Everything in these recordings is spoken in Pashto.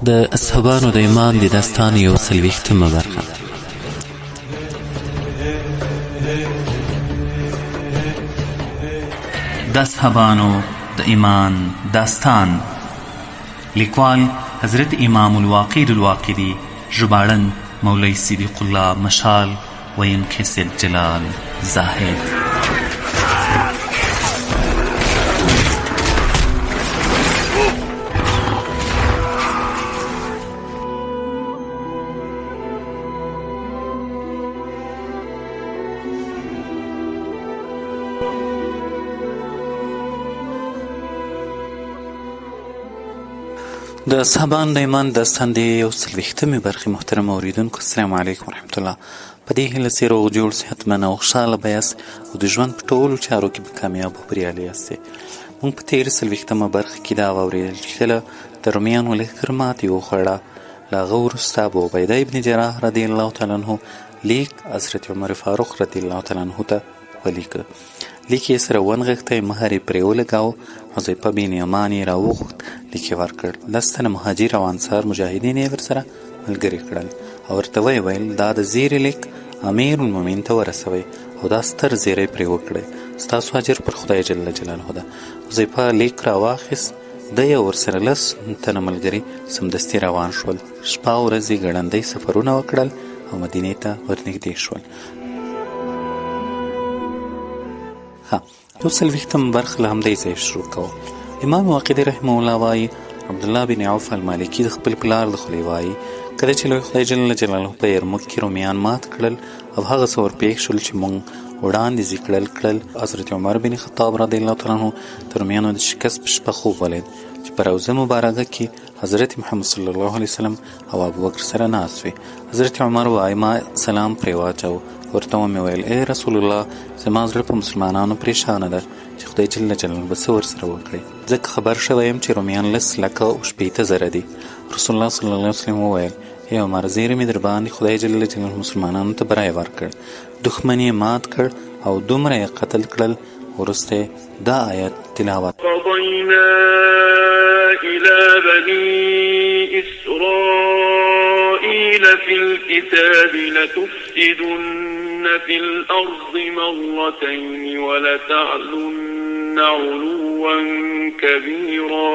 د اصحابانو د ایمان د داستان یو 40مه برخه. د اصحابانو د ایمان داستان، لیکوال حضرت امام الواقد الواقدی، ژباړن مولوی صدیق الله مشال، ویونکی سید جلال زاهد. د اصحابانو د ایمان داستان د یو 40مې برخې. محترم اوریدونکو، السلام علیکم ورحمت الله. په دې هیله چې روغ جوړ، صحتمند او خوشحاله به یاست او د ژوند په ټولو چارو کې به کامیاب او بریالي یاستئ. موږ په تېره 40مه برخه کې دا واورېدل چې کله د رومیانو لښکر ماتې وخوړه، له هغه وروسته ابو عبیده ابن جراح رضی الله تعالی عنه لیک حضرت عمر فاروق رضی الله تعالی عنه ته ولیکه. لیک یې سره ونغښتی، مهر یې پرې ولګاوه. حذیفه بن یمان یې راوغوښت، لیک یې ورکړ. 10 تنه مهاجر او انصار مجاهدین یې ورسره ملګري کړل او ورته ویې ویل دا د زیري لیک امیر المؤمنین ته ورسوئ او دا ستر زیری پرې وکړئ، ستاسو اجر پر خدای جل جلاله ده. حذیفه لیک راواخیست، دی او ورسره 10 تنه ملګري سمدستي روان شول. شپه او ورځ یې ګړندی سفرونه وکړل او مدینې ته ورنږدې شول. یو 40مه برخه له همدې ځایه شروع کوو. امام واقدي رحمه الله وایي عبدالله بن عوف المالکي د خپل پلار د خولې وایي کله چې لوی خدای جل جلاله په یرموک کې رومیان مات کړل او هغه څه ورپېښ شول چې موږ وړاندې کړل، حضرت عمر بن خطاب رضی الله تعالی عنه د رومیانو د شکست په شپه خوب ولید چې په روضه مبارکه کې حضرت محمد صلی الله علیه وسلم او ابوبکر سره ناست وي. حضرت عمر وایي ما سلام پرې واچاوه، ورته ومې ویل ای رسول الله، زما زړه په مسلمانانو پریشانه ده چې خدای جل جلاله به څه ورسره وکړي، ځکه خبر شوی یم چې رومیان 10,00,000 دي. رسول الله صلی الله علیه وسلم وویل ای عمر، زیری مې در باندې خدای جل جلاله مسلمانانو ته برای ورکړ، دښمن یې مات کړ او دومره یې قتل کړل. وروسته دا آیت تلاوت قضینا الی بنی اسرائیل فی الكتاب لتفسدن فی الارض مرتين ولتعلن علوا كبيرا.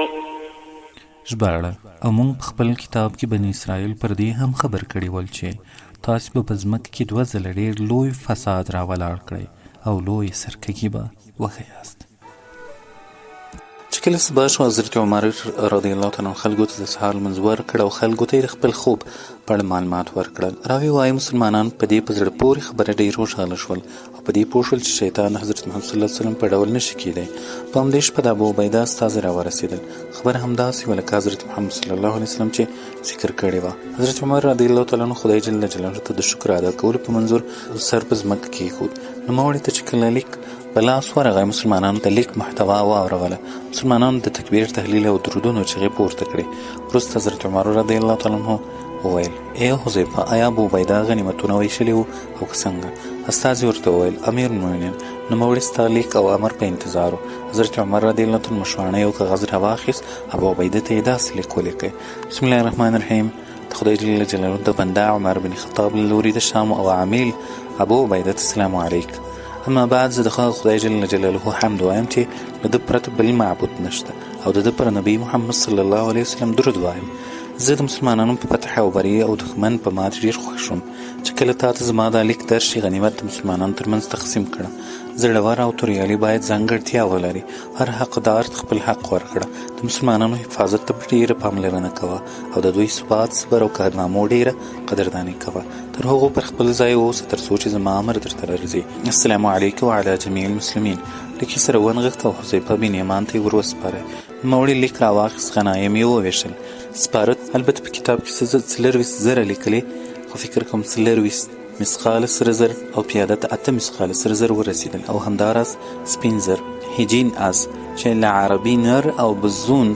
ژباړه: او موږ په خپل کتاب کې بني اسرائیل پر دې هم خبر کړي ول چې تاسو به په ځمکه کې 2 ځله ډېر لوی فساد راولاړ کړئ او لوی سرکږي به وښیاست. چې کله سبا شو، حضرت عمر رضی الله تعالی عنه خلکو ته د سهار لمونځ ورکړ او خلکو ته یې د خپل خوب په اړه معلومات ورکړل. راوي وایي مسلمانان په دې په زړه پورې خبره ډېر خوشحاله شول او په دې پوه شول چې شیطان حضرت محمد صلی الله علیه وسلم په ډول نشي کیدی. په همدې شپه د ابو عبیده استازي راورسېدل. خبره همداسې وه لکه حضرت محمد صلی الله علیه وسلم چې ذکر کړې وه. حضرت عمر رضی الله تعالی عنه خدای جل جلاله ته د شکر ادا کولو په منظور سر په ځمکه کېښود. نوموړي ته چې کله لیک په لاس ورغی، مسلمانانو ته لیک محتوا واوروله. مسلمانانو د تکبیر، تهلیل او درودونو چغې پورته کړې. وروسته حضرت عمر رضی الله تعالی عنه وویل ای حذیفه، آیا ابو عبیده غنیمتونه ویشلي وو او که څنګه؟ استازي ورته وویل امیر المؤمنین، نوموړي ستا لیک او امر په انتظار و. حضرت عمر رضی الله تعالی مشواڼۍ او کاغذ راواخیست، ابو عبیده ته یې داسې لیک ولیکئ: بسم الله الرحمن الرحیم، د خدای جل جلاله د بنده عمر بن خطاب له لوري د شام او عمیل ابو عبیده السلام علیک. اما بعد زه د خدای جل جلاله حمد وایم چې له ده پرته بل معبود نشته او د ده پر نبی محمد صلی الله علیه وسلم درود وایم. زه د مسلمانانو په فتح او بری او دښمن په ماتې ډېر خوښ شوم چې کله تا ته زما دا لیک درشي. غنیمت د مسلمانانو ترمنځ تقسیم کړه. زړور او توریالي باید ځانګړتیا ولري. هر حقدار خپل حق ورکړه. د مسلمانانو حفاظت ته ډېره پاملرنه کوه او د دوی ثبات، صبر او کارنامو ډېره قدرداني کوه. تر هغو پر خپل ځای اوسه تر څو چې زما امر درته راځي. السلام علیکم وعلی جمیع المسلمین. لیک یې سره ونغښت او حذیفه بن یمان ته یې ور وسپاره. نوموړي لیک راواخیست، غنایم یې وویشل. سپاره البته په کتاب کې 40,000 لیکلي، خو فکر کوم 40 مثقال سره زر او پیاده ته 8 مثقال سره زر ورسېدل او همداراز سپین زر هجین آس چې له عربي نر او بزون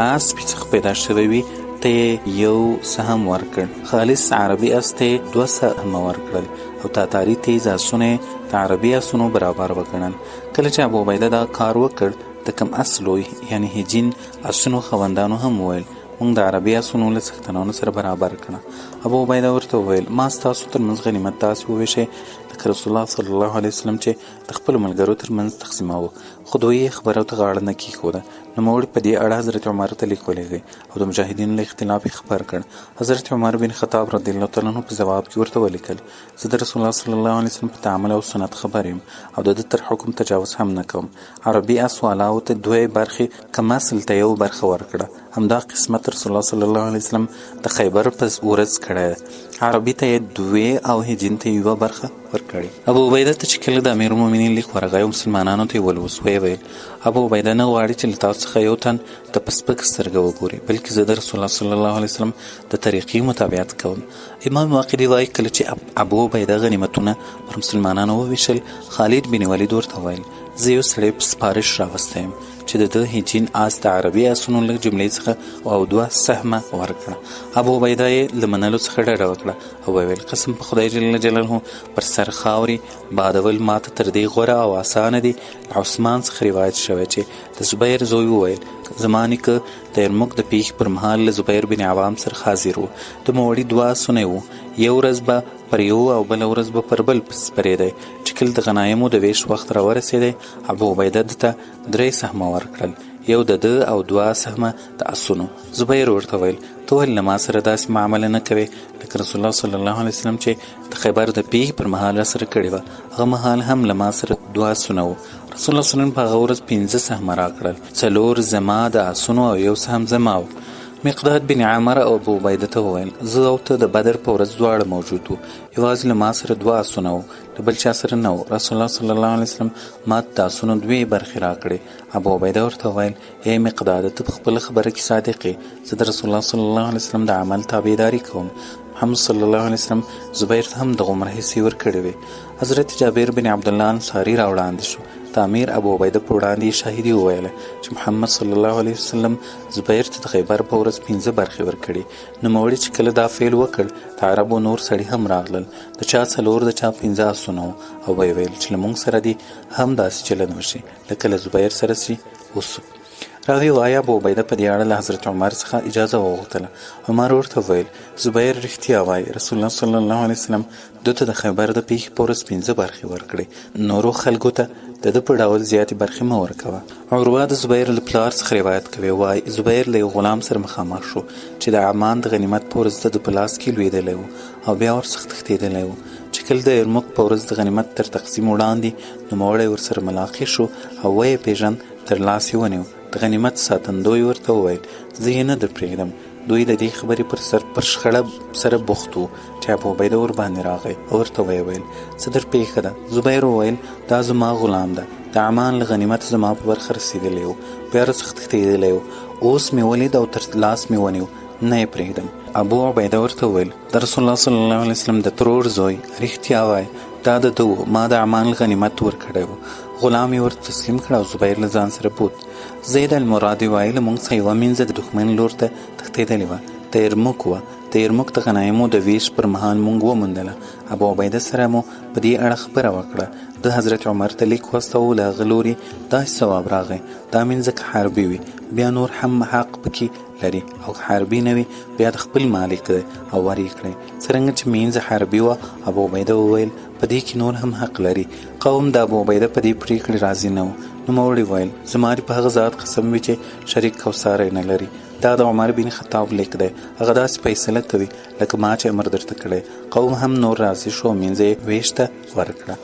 آس څخه پیدا شوی وي ته یو سهم ورکړ. خالص عربي آس ته 2 سهم ورکړل او تاتاري تیز آسونه د عربي آسونو برابر وګڼل. کله چې ابو عبیده دا کار وکړ د کم اصلوي یعنی هجین آسونو خوندانو هم ویل موږ د عربي اسونو له څښتنانو سره برابر کړه. ابو عبیده ورته وویل ما ستاسو ترمنځ غنیمت داسې وویشئ لکه رسول الله صلی الله علیه وسلم چې د خپلو ملګرو ترمنځ تقسیماوه. خو دوی یې خبرو ته غاړه نه کېښوده. نوموړي په دې اړه حضرت عمر ته لیک ولېږی او د مجاهدینو له اختلاف یې خبر کړ. حضرت عمر بن خطاب رضی الله تعالی عنه په ځواب کې ورته ولیکل زه د رسول الله صلی الله علیه وسلم په تعامل او سنت خبر یم او د ده تر حکم تجاوز هم نه کوم. عربي اسوالاو ته 2 برخې کم اصل ته 1 برخه ورکړه. همدا قسمت رسول الله صلی الله علیه وسلم د خیبر په ورځ کړی. عربي ته یې 2 او هجین ته 1 برخه ورکړې. ابو عبیده ته چې کله د امیر المؤمنین لیک ورغی او مسلمانانو ته یې ولوس ویې ویل ابو عبیده نه غواړي چې له تاسو څخه یو تن ته په سپکه سترګه وګوري بلکې زه د رسول الله صلی الله علیه وسلم د طریقې مطابقت کوم. امام واقدي وایي کله چې ابو عبیده غنیمتونه پر مسلمانانو وویشل خالد بن ولید ورته ویل زه یو سړی په سپارش راوستی یم چې د ده هجین آس د عربي اسونو له جملې څخه او 2 سهمه ورکړه. ابو عبیده یې له منلو څخه ډډه وکړه او ویل قسم په خدای جل جلاله پر سر خاورې بادول ماته تر دې غوره او اسانه دي. عثمان څخه روایت شوی چې د زبیر زوی وویل زما نیکه د یرموک د پیښې پر مهال له زبیر بن عوام سره حاضر و. د موړي 2 اسونه وو. یو ورځ به پر یو او بل ورځ به پر بل سپرېدی. چې کله د غنایمو د ویش وخت راورسېدی ابو عبیده ده ته 3 سهمه ورکړل. یو د ده او 2 سهمه د اسونو. زبیر ورته ویل ته ولې له ما سره داسې معامله نه کوې لکه رسول الله صلی الله علیه وسلم چې د خیبر د پیښې پر مهال راسره کړې وه هغه مهال هم له ما سره 2 اسونه وو. رسول الله صلی الله علیه وسلم په هغه ورځ 15 سهمه راکړل. 4 زما د اسونو او 1 سهم زما و. مقداد بن عامر او ابو عبیده ته وویل زه او ته د بدر په ورځ دواړه موجود وو. یوازې له ما سره 2 اسونه وو د بل چا سره نه و. رسول الله صلی الله علیه وسلم ما ته د اسونو 2 برخې راکړې. ابو عبیده ورته وویل ای مقداد ته په خپله خبره کې صادق یې. زه د رسول الله صلی الله علیه وسلم د عمل تابعداري کوم. محمد صلی الله علیه وسلم زبیر ته هم د عمر حصې ورکړې وې. حضرت جابر بن عبدالله انصاري راوړاندې شو. د امیر ابو عبیده په وړاندې شاهدي وویله چې محمد صلی الله علیه وسلم زبیر ته د خیبر په ورځ 15 برخې ورکړي. نوموړي چې کله دا فعل وکړ د عربو نور سړي هم راغلل. د چا 4 د چا 15 اسونه او ویې ویل چې له موږ سره دي هم داسې چلند وشي لکه له زبیر سره سي وسو. راوي وایي ابو عبیده په دې اړه له حضرت عمر څخه اجازه وغوښتله. عمر ورته ویل زبیر رښتیا وایي رسول الله صلی الله علیه وسلم ده ته د خیبر د پیښې په ورځ 15 برخې ورکړې. نورو خلکو ته د ده په ډول زیاتې برخې مه ورکوه. عروه د زبیر له پلار څخه روایت کوي وایي زبیر له یو غلام سره مخامخ شو چې د عمان د غنیمت په ورځ د په لاس کې لوېدلی و او بیا ورڅخه تښتېدلی و. چې کله د یرموک په ورځ د غنیمت تر تقسیم وړاندې نوموړی ورسره ملاقات شو او ویې پیژند تر لاس یې ونیو. د غنیمت ساتندوی ورته وویل زه یې نه در پرېږدم. دوی د دې خبرې پر شخړه سره بوخت وو چې ابو عبیده ور باندې راغی او ورته ویې ویل څه در پېښه ده. زبیر وویل دا زما غلام ده. د عمان له غنیمت زما په برخه رسېدلی و بیا راڅخه تښتېدلی و. اوس مې ولید او تر لاس مې ونیو نه یې پرېږدم. ابو عبیده ورته ویل د رسول الله صلی الله علیه وسلم د ترور زوی رښتیا وایي دا د ده و. ما د عمان غنیمت ورکړی و. غلام یې ورته تسلیم کړ او زبیر له ځان سره بوت. زید المرادي وایي له موږ څخه یوه مینځه د دښمن لور ته تښتېدلې وه. د یرموک وه. د یرموک د غنایمو د ویش پر مهال موږ وموندله. ابو عبیده سره مو په دې اړه خبره وکړه. د حضرت عمر ته لیک واستوه له هغه لوري داسې ځواب راغی دا مینځه که حربي وي بیا نور هم حق پکې لري او که حربي نه وي بیا د خپل مالک دی او ور یې کړئ. څرنګه چې مینځه حربي وه ابو عبیده وویل په دې کې نور هم حق لري. قوم د ابو عبیده په دې پرېکړې راضي نه و. نوموړي ویل زما په هغه ذات قسم وي چې شریک او ساری نه لري. دا د عمر بن خطاب لیک دی. هغه داسې فیصله کوي لکه ما چې امر درته کړی. قوم هم نور راضي شو مینځه یې ویش ته ورکړه.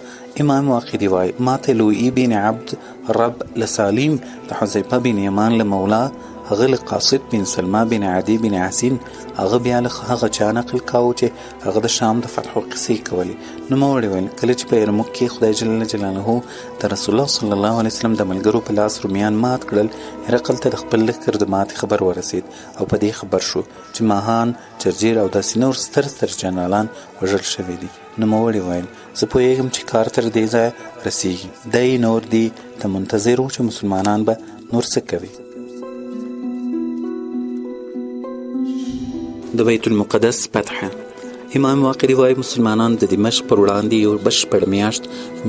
امام واقدي وایي ما ته لویی بن عبد رب لسالیم د حذیفه بن یمان له مولا هغه له قاصد بن سلمہ بن عدی بن عسین هغه بیا له هغه چا نقل کاوه چې هغه د شام د فتحو قصې کولې. نوموړي ویل کله چې په یرموک کې خدای جل جلاله د رسول الله صلی الله علیه وسلم د ملګرو په لاس رومیان مات کړل هرقل ته د خپل لښکر د ماتې خبر ورسید او په دې خبر شو چې ماهان جرجیر او داسې نور ستر جنرالان وژل شوي دي. نوموړي ویل زه پوهېږم چې کار تر دې ځایه رسیږي. دی نور دی ته منتظر و چې مسلمانان به نور څه کوي. د بیت المقدس فتحه. امام واقدي وایي مسلمانان د دمشق پر وړاندې یو بشپړ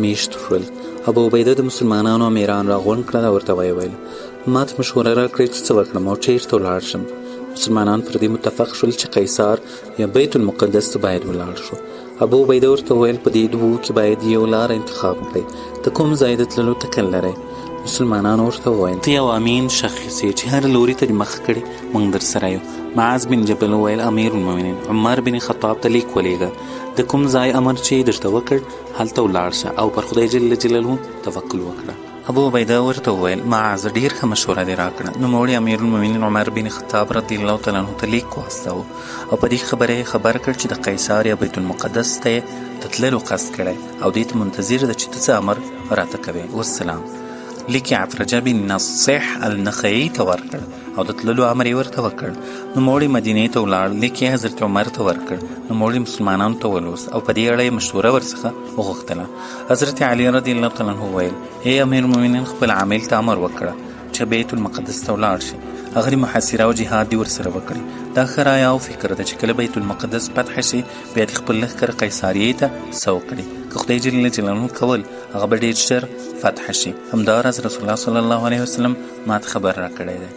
میاشت شول. ابو عبیده د مسلمانانو امیران راغونډ کړل او ورته ویې ویل ما ته مشوره راکړئ چې څه وکړم او چېرته ولاړ شم. مسلمانان پر دې متفق شول چې قیصار یا بیت المقدس ته باید ولاړ شو. ابو عبیده ورته وویل په دې دوو کې باید یو لاره انتخاب کړئ، ته کوم ځای د تللو تکل لرئ؟ مسلمانانو ورته وویل ته یو امین شخص یې چې هر لوري ته دې مخ کړي، موږ در سره یو. معاذ بن جبل وویل امیر المؤمنین عمر بن خطاب ته لیک ولېږه، د کوم ځای امر چې درته وکړ هلته ولاړ شه او پر خدای جل جلاله توکل وکړه. ابو عبیده ورته وویل معاذ ډېر ښه مشوره دې راکړه. نوموړي امیر المؤمنین عمر بن خطاب رضی الله تعالی عنه ته لیک واستاوه او په دې خبره یې خبر کړ چې د قیصار یا بیت المقدس ته یې د تللو قصد کړی او دې ته منتظر ده چې ته څه امر راته کوې. والسلام. لیک یې عفرجه بن نصیح النخعي ته ورکړ او د تللو امر یې ورته وکړ. نوموړي مدینې ته ولاړ، لیک یې حضرت عمر ته ورکړ. نوموړي مسلمانانو ته ولوست او په دې اړه یې مشوره ورڅخه وغوښتله. حضرت علي رضی الله تعالی عنه وویل ای امیر المؤمنین خپل عامل ته امر وکړه چې بیت المقدس ته ولاړ شي، هغه محاصره او جهاد دې ورسره وکړي. دا ښه رایه او فکر ده چې کله بیت المقدس فتح شي بیا دې خپل لښکر قیصاریې ته څه وکړي، که خدای جل جلاله کول هغه به ډېر ژر فتح شي. همداراز رسول الله صلی الله علیه وسلم ماته خبر راکړی دی.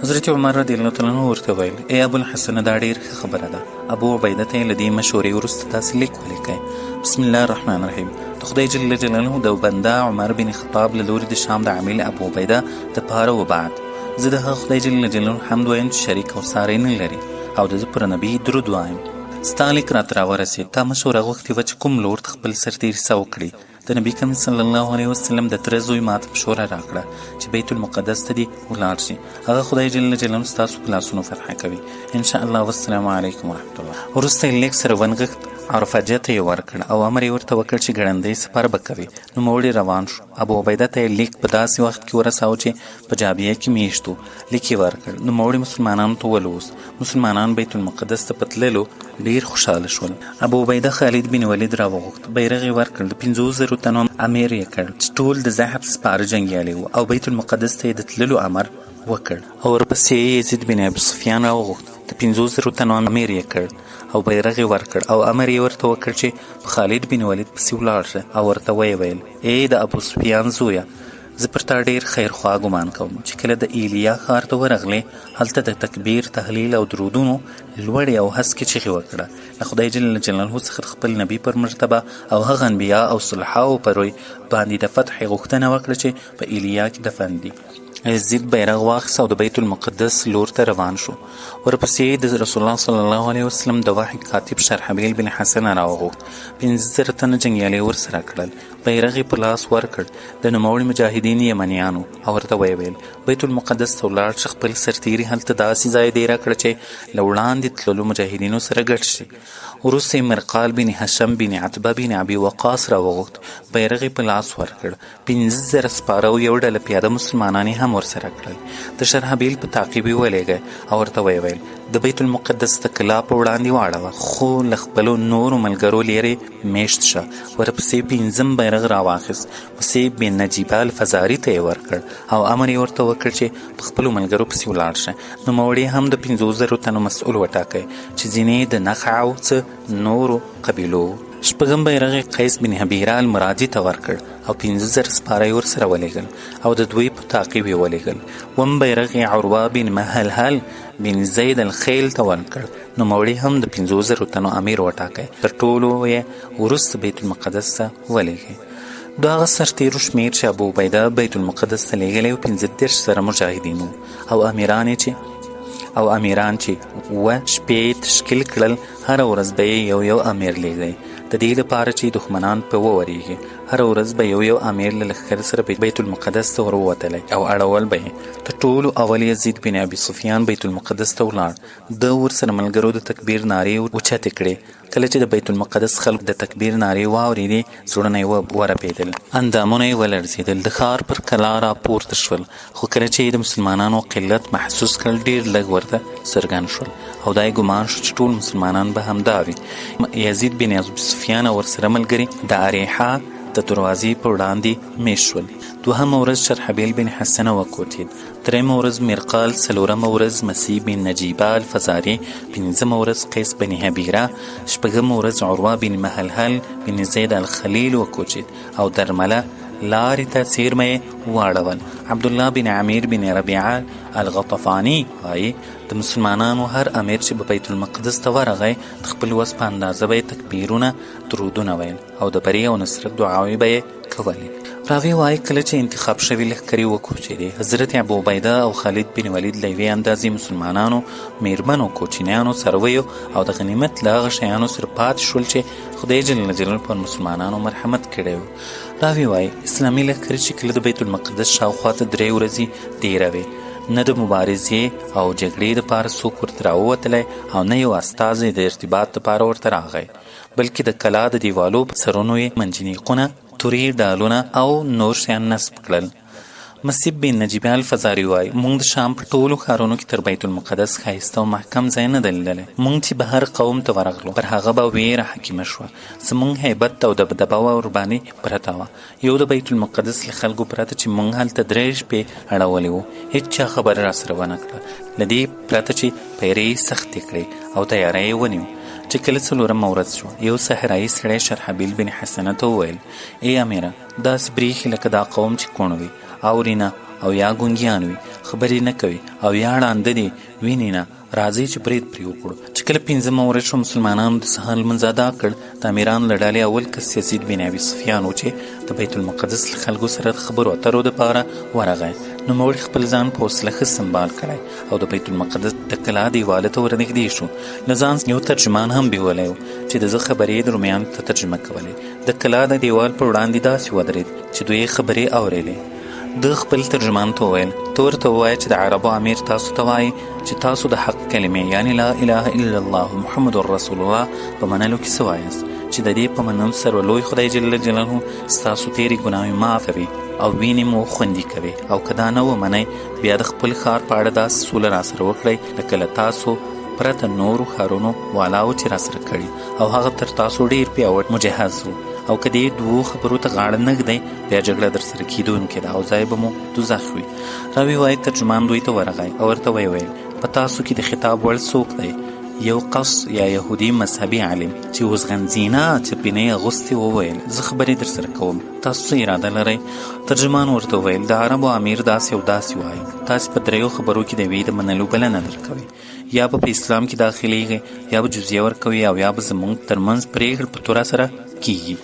حضرت عمر رضی الله تعالی عنه ورته ویل ای ابو الحسن دا ډېر ښه خبره ده. ابو عبیده ته یې له دې مشورې وروسته داسې لیک ولیکئ: بسم الله الرحمن الرحیم. د خدای جل جلاله د بنده عمر بن خطاب له لوري د شام د عامل ابو عبیده دپاره وبعد زه د هغه خدای جل جلاله حمد وایم چې شریک او ساری نه لري او د ده پر نبي درود وایم. ستا لیک راته راورسېد، تا مشوره غوښتې وه چې کوم لور ته خپل سرتېري څه وکړي. د نبي کریم صلی الله علیه وسلم د تره زوی ماته مشوره راکړه چې بیت المقدس ته دې ولاړ شي، هغه خدای جل جلاله ستاسو په لاسونو فتح کوي انشاء الله. والسلام علیکم ورحمت الله. وروسته یې لیک سره ونغښت، عرفجه ته یې ورکړ او امر یې ورته وکړ چې ګړندی سفر به کوي. نوموړي روان شو. ابو عبیده ته یې لیک په داسې وخت کې ورساوه چې په جابیه کې میشت و. لیک یې ورکړ. نوموړي مسلمانانو ته ولوست. مسلمانان بیت المقدس ته په تللو ډېر خوشحاله شول. ابو عبیده خالد بن ولید راوغوښت، بیرغ یې ورکړ، د 50,000 تنو امیر یې کړ چې ټول د ذهب سپاره جنګیالي وو او بیت المقدس ته یې د تللو امر وکړ. او ورپسې یې یزید بن ابي سفیان راوغوښت، د 50,000 تنو امیر یې کړ او بیرغ یې ورکړ او امر یې ورته وکړ چې په خالد بن ولید پسې ولاړ شه او ورته ویې ویل ای د ابو سفیان زویه، زه پر تا ډېر خیرخوا ګمان کوم چې کله د ایلیا ښار ته ورغلې هلته د تکبیر، تهلیل او درودونو لوړې او هسکې چغې وکړه. له خدای جل جلاله څخه خپل نبي پر مرتبه او هغه انبیا او صلحاو پر روی باندې د فتح غوښتنه وکړه چې په ایلیا کې دفن دي. یزید بیرغ واخیست او د بیت المقدس لور ته روان شو. ورپسې د رسول الله صلی الله علیه وسلم د وحی کاتب شرحبیل بن حسن راوغوښت. 15,000 تنه جنګیالي ورسره کړل. بیرغ یې په لاس ورکړ. د نوموړي مجاهدین یمنیانو او ورته ویې ویل بیت المقدس ته ولاړ شه، خپل سرتیري هلته داسې ځای دیره کړه چې له وړاندې تللو مجاهدینو سره ګډ شي. وروسته یې مرقال بن هشم بن عتبه بن ابي وقاص راوغوښت. بیرغ یې په لاس ورکړ. 15,000 سپاره او یو ډله پیاده مسلمانان هم ورسره کړل. د شرحبیل په تعقیب یې ولېږه او ورته ویې ویل د بیت المقدس د کلا په وړاندې واړوه، خو له خپلو نورو ملګرو لرې میشت شه. ورپسې 5م بیرغ راواخیست. مصعب بن نجیبه الفزاري ته یې ورکړ او امر یې ورته وکړ چې په خپلو ملګرو پسې ولاړ شه. نوموړي هم د 50,000 تنو مسؤل وټاکئ چې ځینې د نخع او څه نورو قبیلو. 6م بیرغ قیس بن حبیره المرادي ته ورکړ او 15,000 سپاره یې ورسره ولېږل او د دوی په تعقیب یې ولېږل. 1م بیرغ عروه بن مهلهل بن زید الخیل ته ورکړ. نوموړي هم د 50,000 تنو امیر وټاکئ. تر ټولو یې وروسته بیت المقدس ته ولېږئ. د هغه سرتېرو شمېر چې ابو عبیده بیت المقدس ته لېږلی و 15 سره مجاهدین او امیران چې 7 شپې تشکیل کړل. هره ورځ به یې یو امیر لېږئ د دې لپاره چې دښمنان په وورېږي. هره ورځ به یو امیر له لښکر سره بیت المقدس ته وروتلی او اړول به یې. تر ټولو اول یزید بن ابي سفیان بیت المقدس ته ولاړ. ده ورسره ملګرو د تکبیر نارې اوچتې کړې. کله چې د بیت المقدس خلک د تکبیر نارې واورېدې زړونه یې ورپېدل، اندامونه یې ولړزېدل، د ښار پر کلا راپورته شول. خو کله چې د مسلمانانو قلت محسوس کړل ډېر لږ ورته څرګند شول او دا یې ګمان شو چې ټول مسلمانان به همدا وي. یزید بن ابي سفیان او ورسره ملګري د اریحا د دروازې په وړاندې میشت شول. 2مه ورځ شرحبیل بن حسن وکوتید. 3مه ورځ مرقال. 4مه ورځ مصعب بن نجیبه الفزاري. 5مه ورځ قیس بن حبیره. 6مه ورځ عروه بن مهلهل بن زید الخلیل وکوچید او درمله لارې ته څیرمه یې واړول. عبدالله بن عمیر بن ربیعه الغطفانی وایي د مسلمانانو هر امیر چې په بیت المقدس ته ورغی د خپل وس په اندازه به یې تکبیرونه درودونه ویل او د بري او نصرت دعاوې به یې کولې. راوی وایي کله چې انتخاب شوي لښکرې وکوچېدې حضرت ابو عبیده او خالد بن ولید له یوې اندازې مسلمانانو میرمنو کوچنیانو څارویو او د غنیمت له هغه شیانو سره پاتې شول چې خدای جل جلاله پر مسلمانانو مرحمت کړی و. راوی وایي اسلامي لښکرې چې کله د بیت المقدس شاوخوا ته 3 ورځې تېروي نه د مبارزې او جګړې دپاره څوک ورته راووتلی او نه یو استازی د ارتباط دپاره ورته راغی بلکې د کلا د دیوالو په سرونو یې منجنیقونه تورې ډالونه او نور شیان نصب کړل. مصیب بن نجیب الفزاري وایي موږ د شام په ټولو ښارونو کې تر بیت المقدس ښایسته او محکم ځای نه دی لیدلی. موږ چې به هر قوم ته ورغلو پر هغه به ویره حکیمه شوه. زموږ هیبت او دبدبه ورباندې پرته وه. یو د بیت المقدس له خلکو پرته چې موږ هلته 3 شپې اړولې وو هېڅ چا خبره راسره ونه کړه له دې پرته چې پیرې یې سختې کړې او تیاری یې ونیو. چې کله 4مه ورځ شوه یو صحرایي سړی شرحبیل بن حسنه ته وویل ای امیره داسې بریښي لکه دا قوم چې کوڼ وي اوري نه او یا ګونګیان وي خبرې نه کوي او یا ړانده دي ویني نه راځئ چې برید پرې وکړو. چې کله 5مه ورځ شوه مسلمانانو د سهار لمونځ ادا کړ. د امیرانو له ډلې اول کس یزید بن ابي سفیان و چې د بیت المقدس له خلکو سره د خبرو اترو دپاره ورغی. نوموړي خپل ځان په حوصله ښه سنبال کړی او د بیت المقدس د کلا دیواله ته ورنږدې شو. له ځان یو ترجمان هم بیولی و چې د زه خبرې د رومیانو ته ترجمه کولې. د کلا د دیوال پر وړاندې داسې ودرېد چې دوی خبرې اورېدې. د خپل ترجمان ته وویل ته ورته ووایه چې د عربو امیر تاسو ته وایي چې تاسو د حق کلمې یعنی لا اله الا الله محمد رسول الله په منلو کې څه وایاست چې د دې په منلو سره لوی خدای جل جلاله ستاسو تېرې ګناهې معافوي او وینې مو خوندي کوي او که دا نه ومنئ بیا د خپل ښار په اړه داسې سوله راسره وکړئ لکه له تاسو پرته نورو ښارونو والاو چې راسره کړي او هغه تر تاسو ډېر پیاوړ مجهز و او که دې 2 خبرو ته غاړه نه ږدئ بیا جګړه در سره کیدونکې ده او ځای به مو دوزخ وي. راوی وایي ترجمان دوی ته ورغی او ورته ویې ویل په تاسو کې د خطاب وړ څوک دی؟ یو قص یا یهودي مذهبي عالم چې اوس غمزینه چپینې اغوستې وویل زه خبرې در سره کوم تاسو څه اراده لرئ؟ ترجمان ورته وویل د عربو امیر داسې او داسې وایي تاسې په 3 خبرو کې د یوې د منلو بلنه درکوئ یا په اسلام کې داخلیږئ یا به جزیه ورکوئ او یا به زموږ ترمنځ پرېکړه په توره سره کیږي.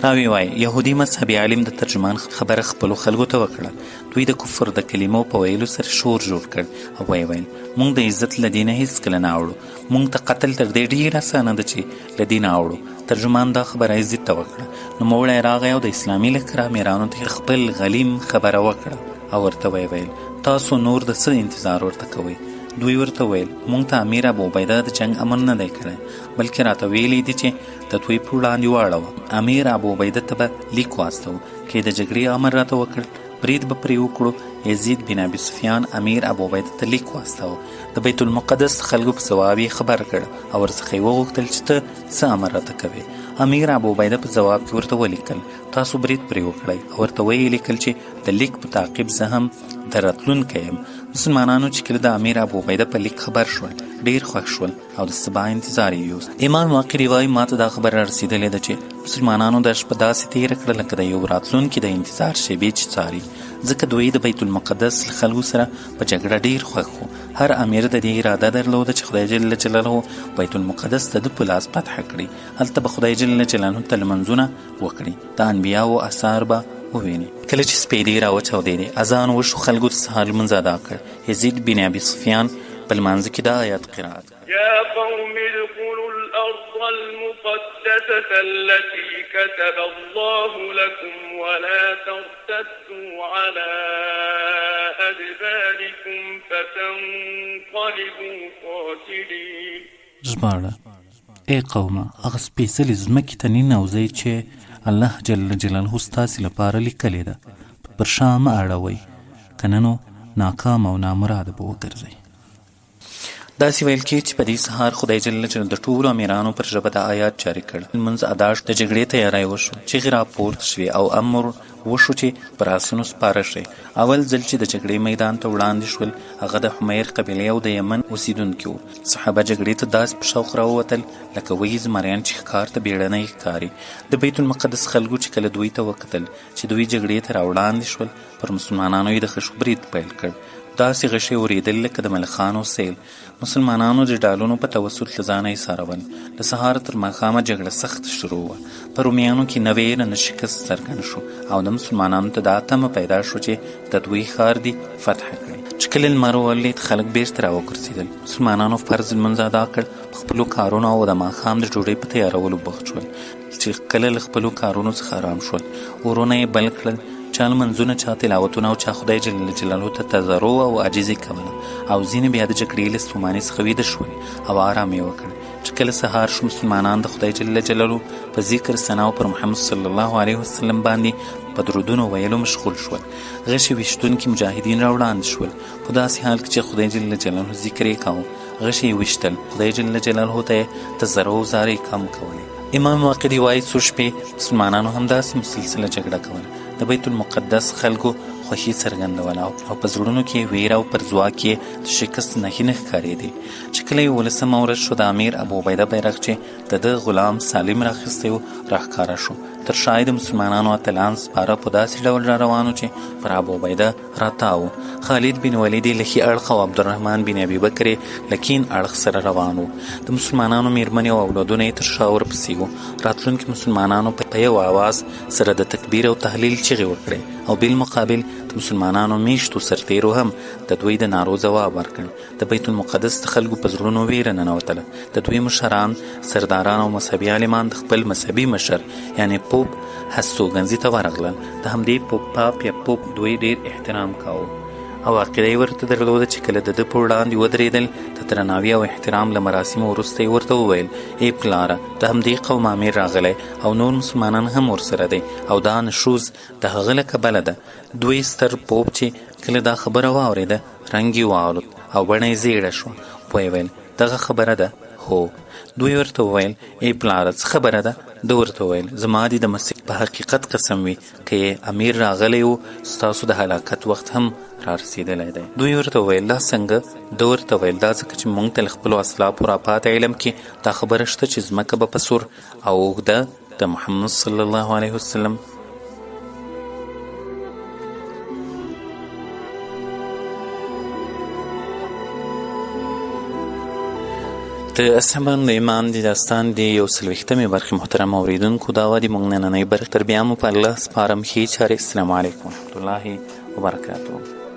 راوی وایي یهودي مذهبي عالم د ترجمان خبره خپلو خلکو ته وکړه. دوی د کفر د کلمو په ویلو سره شور جوړ کړ او ویې ویل موږ د عزت له دې نه هېڅکله نه اوړو موږ ته قتل تر دې ډېر اسانه ده چې له دې نه اوړو. ترجمان دا خبره یې ضد ته وکړه. نوموړی راغی او د اسلامي لښکر امیرانو ته خپل غلیم خبره وکړه او ورته ویې ویل تاسو نور د څه انتظار ورته کوئ؟ دوی ورته ویل موږ ته امیر ابو عبیده د جنگ امر نه دی کړی بلکې راته ویلی دي چې د دوی په وړاندې واړوه. امیر ابو عبیده ته به لیک واستو کې د جګړې امر راته وکړ برید به پرې وکړو. یزید بن ابي سفیان امیر ابو عبیده ته لیک واستو د بیت المقدس خلکو په ځواب یې خبر کړ او ورڅخه یې وغوښتل چې ته څه امر راته کوې؟ امیر ابو عبیده په ځواب کې ورته ولیکل تاسو برید پرې وکړئ او ورته ویې لیکل چې د لیک په تعقیب زه هم د راتلونکی یم. مسلمانانو چې کله د امیر ابو عبیده په لیک خبر شول ډېر خوښ شول او د سبا انتظار یې یوست. امام واقعي وایي ما ته دا خبره رسېدلې ده چې مسلمانانو دا شپه داسې تېره کړه لکه د یو راتلونکي د انتظار شیبې چې څاري ځکه دوی د بیت المقدس له خلکو سره په جګړه ډېر خوښ وو. هر امیر د دې اراده درلوده چې خدای جل جلاله بیت المقدس د ده په لاس فتح کړي هلته به خدای جل جلاله ته لمنځونه وکړي د انبیاو اثار به وویني. کله چې سپېدې راوچاودېدې اذان وشو خلکو د سهار لمونځ ادا کړ. یزید بن ابي سفیان په لمانځه کې دا آیات قرات يا قوم ادخلوا الأرض المقدسة التي كتب الله لكم ولا ترتدوا على أدباركم فتنقلبوا خاسرين. ژباړه ای قومه هغه سپېڅلې ځمکې ته ننوځئ چې الله جل جلاله ستاسې لپاره لیکلې ده پر شا مه اړوئ که نه نو ناکام او نامراده به وګرځئ. داسې ویل کېږي چې په دې سهار خدای جل جلاله د ټولو امیرانو پر ژبه د آیات جاري کړ. لمونځ ادا شو د جګړې تیاری وشو چغې راپورته شوې او امر وشو چې پر آسونو سپاره شي. اول ځل چې د جګړې میدان ته وړاندې شول هغه د حمیر قبیلې او د یمن اوسیدونکي وو. صحابه جګړې ته داسې په شوق راووتل لکه وایي زمریان چې ښکار ته بیړنی ښکاري. د بیت المقدس خلکو چې کله دوی ته وکتل چې دوی جګړې ته راوړاندې شول پر مسلمانانو یې د خشو برید پیل کړ. داسې غشې اورېدل لکه د ملخانو سیل. مسلمانانو د ډالونو په توسط له ځانه یې څارول. له سهار تر ماښامه جګړه سخته شروع وه. په رومیانو کې نه ویره نه شکست څرګند شو او د مسلمانانو ته دا تمه پیدا شو چې د دوی ښار دي فتح کړي. چې کله لمر ولید خلک بیرته راوګرځېدل. مسلمانانو فرض لمونځ ادا کړ، په خپلو کارونو او د ماښام د ډوډۍ په تیارولو بوخت شول. چې کله له خپلو کارونو څخه ارام شول ورونه یې بل کړل. چا لمنځونه، چا تلاوتونه او چا خدای جل جلاله ته تضرع او عاجزي کوله او ځینې بیا د جګړې له ستومانۍ څخه ویده شول او ارام یې وکړ. چې کله سهار شو مسلمانان د خدای جل جلاله په ذکر ثناو پر محمد صلی الله علیه وسلم باندې په درودونو ویلو مشغول شول. غشې ویشتونکي مجاهدین راوړاندې شول په داسې حال کې چې خدای جل جلاله ذکر یې کاوه. غشې یې ویشتل، خدای جل جلاله ته یې تضرع او زارۍ کم کولې. امام واقدي وایي څو شپې مسلمانانو همداسې مسلسله جګړه کوله. د بیت المقدس خلکو خوښي څرګندوله او په زړونو کې ویره او پر ځواک یې د شکست نښې نه ښکارېدې. چې کله 11مه ورځ شو د امیر ابو عبیده بیرغچی د ده غلام سالم راخیستی و راښکاره شو. تر شا د مسلمانانو اتلان سپاره په داسې ډول را روانو چې پر ابو عبیده راتاو. خالد بن ولید یې له ښي اړخ او عبدالرحمن بن ابي بکر یې له کیڼ اړخ سره روان وو. د مسلمانانو میرمنې او اولادونه یې تر شا ورپسې وو. راتلونکي مسلمانانو په یو اواز سره د تکبیر او تهلیل چغې وکړې او بالمقابل د مسلمانانو میشتو سرتیرو هم د دوی د نارو ځواب ورکړ. د بیت المقدس د خلکو په زړونو ویره ننوتله. د دوی مشران، سرداران او مذهبي عالمان د خپل مذهبي مشر یعنی پوپ هستوګنځي ته ورغلل. د همدې پوپ پاپ یا پوپ دوی ډیر احترام کاوه او عقیده یې ورته درلوده چې کله د ده په وړاندې ودرېدل د درناوي او احترام له مراسمو وروسته یې ورته وویل: ای پلاره، د همدې قوم امیر راغلی او نور مسلمانان هم ورسره دی او دا نشوز د هغه له کبله ده. دوی ستر پوپ چې کله دا خبره واورېده رنګ یې واړود او بڼه یې زیړه شوه. ویې ویل: دغه خبره ده؟ هو. دوی ورته وویل: ای پلاره څه خبره ده؟ ده ورته وویل: زما دې د مسیح په حقیقت قسم وي که یې امیر راغلی و ستاسو د هلاکت وخت هم را رسېدلی دی. دوی ورته وویل: دا څنګه؟ ده ورته وویل: دا ځکه چې موږ ته له خپلو اسلافو راپاته علم کې دا خبره شته چې ځمکه به په سور او اوږده د محمد صلی الله علیه وسلم د اصحابانو د ایمان د داستان د 140مې برخې محترم اوریدونکو دا وه د موږ نننۍ برخې. تر بیا مو په الله سپارم ښې چارې. السلام علیکم ورحمة الله وبرکاته.